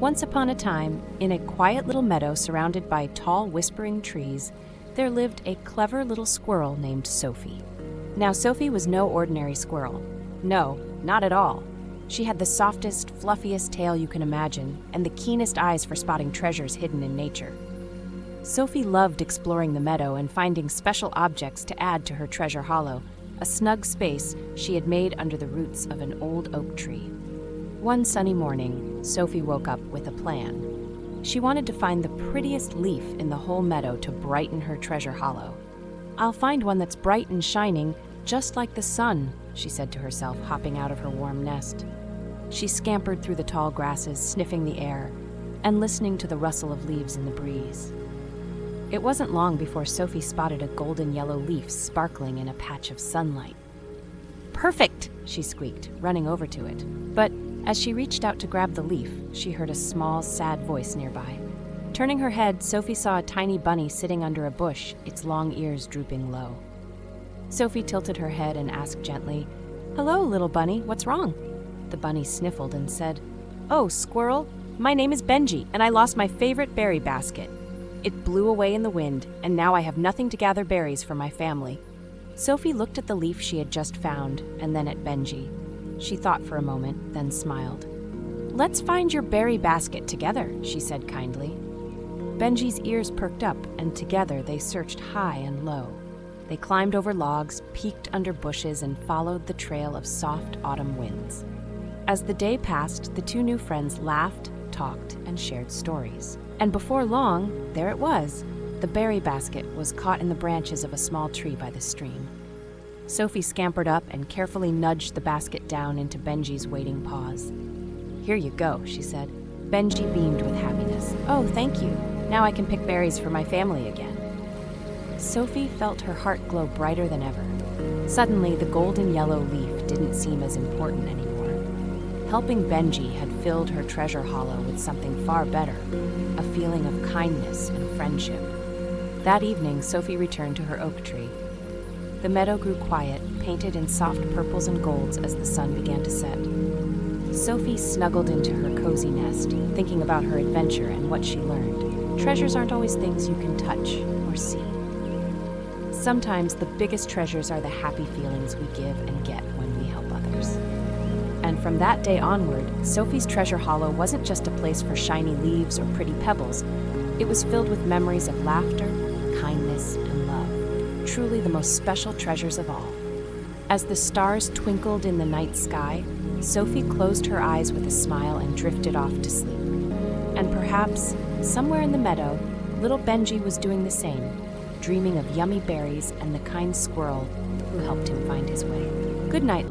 Once upon a time, in a quiet little meadow surrounded by tall, whispering trees, there lived a clever little squirrel named Sophie. Now, Sophie was no ordinary squirrel. No, not at all. She had the softest, fluffiest tail you can imagine, and the keenest eyes for spotting treasures hidden in nature. Sophie loved exploring the meadow and finding special objects to add to her treasure hollow, a snug space she had made under the roots of an old oak tree. One sunny morning, Sophie woke up with a plan. She wanted to find the prettiest leaf in the whole meadow to brighten her treasure hollow. "I'll find one that's bright and shining, just like the sun," she said to herself, hopping out of her warm nest. She scampered through the tall grasses, sniffing the air, and listening to the rustle of leaves in the breeze. It wasn't long before Sophie spotted a golden yellow leaf sparkling in a patch of sunlight. "Perfect!" she squeaked, running over to it. But as she reached out to grab the leaf, she heard a small, sad voice nearby. Turning her head, Sophie saw a tiny bunny sitting under a bush, its long ears drooping low. Sophie tilted her head and asked gently, "Hello, little bunny, what's wrong?" The bunny sniffled and said, "Oh, Squirrel, my name is Benji, and I lost my favorite berry basket. It blew away in the wind, and now I have nothing to gather berries for my family." Sophie looked at the leaf she had just found, and then at Benji. She thought for a moment, then smiled. "Let's find your berry basket together," she said kindly. Benji's ears perked up, and together they searched high and low. They climbed over logs, peeked under bushes, and followed the trail of soft autumn winds. As the day passed, the two new friends laughed, talked, and shared stories. And before long, there it was. The berry basket was caught in the branches of a small tree by the stream. Sophie scampered up and carefully nudged the basket down into Benji's waiting paws. "Here you go," she said. Benji beamed with happiness. "Oh, thank you. Now I can pick berries for my family again." Sophie felt her heart glow brighter than ever. Suddenly, the golden yellow leaf didn't seem as important anymore. Helping Benji had filled her treasure hollow with something far better, a feeling of kindness and friendship. That evening, Sophie returned to her oak tree. The meadow grew quiet, painted in soft purples and golds as the sun began to set. Sophie snuggled into her cozy nest, thinking about her adventure and what she learned. Treasures aren't always things you can touch or see. Sometimes the biggest treasures are the happy feelings we give and get when we help others. And from that day onward, Sophie's treasure hollow wasn't just a place for shiny leaves or pretty pebbles. It was filled with memories of laughter, kindness, and love. Truly the most special treasures of all. As the stars twinkled in the night sky, Sophie closed her eyes with a smile and drifted off to sleep. And perhaps, somewhere in the meadow, little Benji was doing the same, dreaming of yummy berries and the kind squirrel who helped him find his way. Good night,